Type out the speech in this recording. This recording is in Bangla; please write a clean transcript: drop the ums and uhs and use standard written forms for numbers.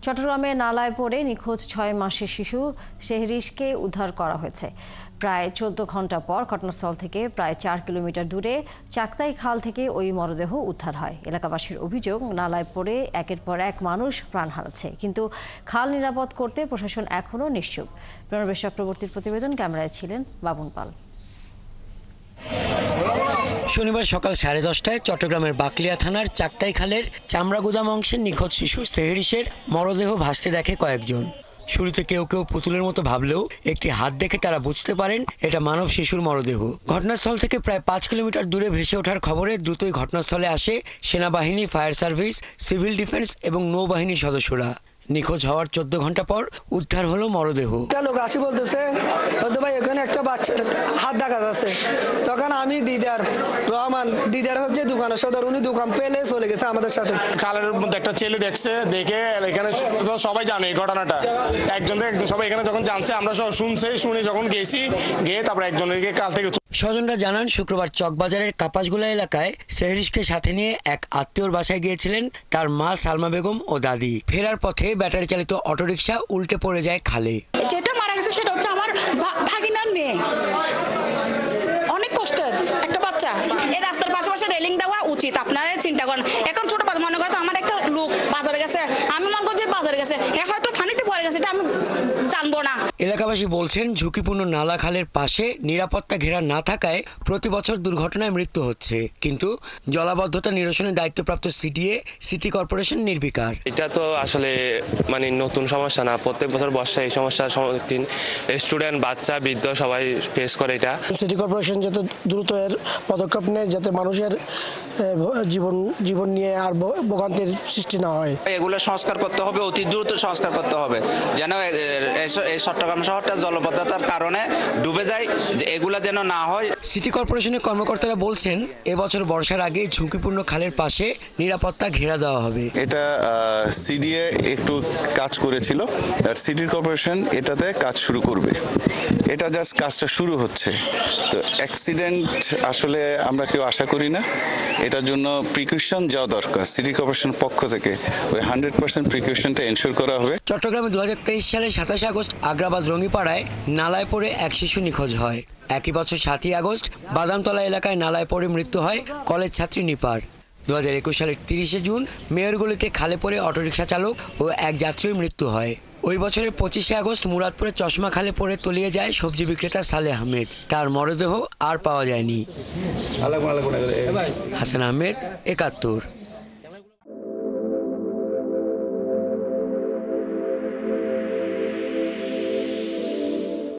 চট্টগ্রামে নালায় পড়ে নিখোঁজ ৬ মাসের শিশু শেহরিশকে উদ্ধার করা হয়েছে। প্রায় ১৪ ঘন্টা পর ঘটনাস্থল থেকে প্রায় ৪ কিলোমিটার দূরে চাকতাই খাল থেকে ওই মরদেহ উদ্ধার হয়। এলাকাবাসীর অভিযোগ, নালায় পড়ে একের পর এক মানুষ প্রাণ হারাচ্ছে, কিন্তু খাল নিরাপদ করতে প্রশাসন এখনও নিশ্চুপ। প্রণবেশ চক্রবর্তীর প্রতিবেদন, ক্যামেরায় ছিলেন বাবুন পাল। শনিবার সকাল 10:30টায় চট্টগ্রামের বাকলিয়া থানার চাকতাই খালের চামড়াগুদাম অংশের নিখোঁজ শিশু শেহরিশের মরদেহ ভাসতে দেখে কয়েকজন। শুরুতে কেউ কেউ পুতুলের মতো ভাবলেও একটি হাত দেখে তারা বুঝতে পারেন এটা মানব শিশুর মরদেহ। ঘটনাস্থল থেকে প্রায় ৫ কিলোমিটার দূরে ভেসে ওঠার খবরে দ্রুতই ঘটনাস্থলে আসে সেনাবাহিনী, ফায়ার সার্ভিস, সিভিল ডিফেন্স এবং নৌবাহিনীর সদস্যরা। নিখোঁজ হওয়ার ১৪ ঘন্টা পর উদ্ধার হলো মরদেহ। লোক আসি বলতেছে হয়তো ভাই এখানে একটা বাচ্চার হাত দেখা যাচ্ছে। তখন আমি দিদার হচ্ছে দোকানের সদর, উনি দোকান পেলে চলে গেছে আমাদের সাথে। খালের মধ্যে একটা ছেলে দেখছে, দেখে এখানে সবাই জানে এই ঘটনাটা। একজন সবাই এখানে যখন জানছে, আমরা সব শুনে যখন গেছি, গিয়ে তারপর একজনকে কাল থেকে স্বজনরা জানান, শুক্রবার চকবাজারের কাপাসগুলা এলাকায় শেহরিশকে সাথে নিয়ে এক আত্মীয়র বাসায় গিয়েছিলেন তার মা সালমা বেগম ও দাদি। ফেরার পথে ব্যাটারি চালিত অটোরিকশা উল্টে পড়ে যায় খালে। যেটা মারা গেছে সেটা হচ্ছে আমার ভাগিনার মেয়ে, অনেক কষ্টের একটা বাচ্চা। এই রাস্তার পাশাপাশি রেলিং দেওয়া উচিত, আপনারা চিন্তা করেন। এখন ছোট মনে করেন আমার একটা লোক বাজারে গেছে, আমি মনে করি যে বাজারে গেছে, হয়তো থানিতে পড়ে গেছে, এটা আমি জানবো না। এলাকাবাসী বলছেন, ঝুঁকিপূর্ণ নালা খালের পাশে নিরাপত্তা ঘেরা না থাকায় প্রতি বছর দুর্ঘটনায় মৃত্যু হচ্ছে, কিন্তু জলাবদ্ধতা নিরসনের দায়িত্বপ্রাপ্ত সিটি কর্পোরেশন নির্বিকার। এটা তো আসলে নতুন সমস্যা না, প্রত্যেক বছর বর্ষায় এই সমস্যার সম্মুখীন স্টুডেন্ট, বাচ্চা, বৃদ্ধ সবাই ফেস করে। এটা সিটি কর্পোরেশন যাতে দ্রুত এর পদক্ষেপ নেয়, যাতে মানুষের জীবন নিয়ে আর ভোগান্তির সৃষ্টি না হয়। এগুলো সংস্কার করতে হবে, অতি দ্রুত সংস্কার করতে হবে, যেন এই চট্টগ্রাম শহরটা জলবদ্ধতার কারণে ডুবে যায়, এগুলা যেন না হয়। সিটি কর্পোরেশনের কর্মকর্তারা বলছেন, এবছর বর্ষার আগে ঝুঁকিপূর্ণ খালের পাশে নিরাপত্তা ঘেরা দেওয়া হবে। এটা সিডিএ একটু কাজ করেছিল, আর সিটি কর্পোরেশন এটাতে কাজ শুরু করবে। এটা জাস্ট কাজটা শুরু হচ্ছে, তো অ্যাক্সিডেন্ট আসলে আমরা কেউ আশা করি না। এটার জন্য প্রিকশন যাওয়া দরকার। সিটি কর্পোরেশনের পক্ষ থেকে ওই 100% প্রিকশনটা এনশিওর করা হবে। চট্টগ্রামে 2023 সালের 27 আগস্ট আগ্রাবাদ রঙিপাড়ায় নালায় পড়ে এক শিশু নিখোঁজ হয়। একই বছর 7ই আগস্ট বাদামতলা এলাকায় নালায় পড়ে মৃত্যু হয় কলেজ ছাত্রী নিপার। 2021 সালের 30শে জুন মেয়রগুলিতে খালে পড়ে অটোরিকশা চালক ও এক যাত্রীর মৃত্যু হয়। ওই বছরের 25শে আগস্ট মুরাদপুরে চশমা খালে পড়ে তলিয়ে যায় সবজি বিক্রেতা সালেহ আহমেদ। তার মরদেহ আর পাওয়া যায়নি। হাসান আহমেদ, 71।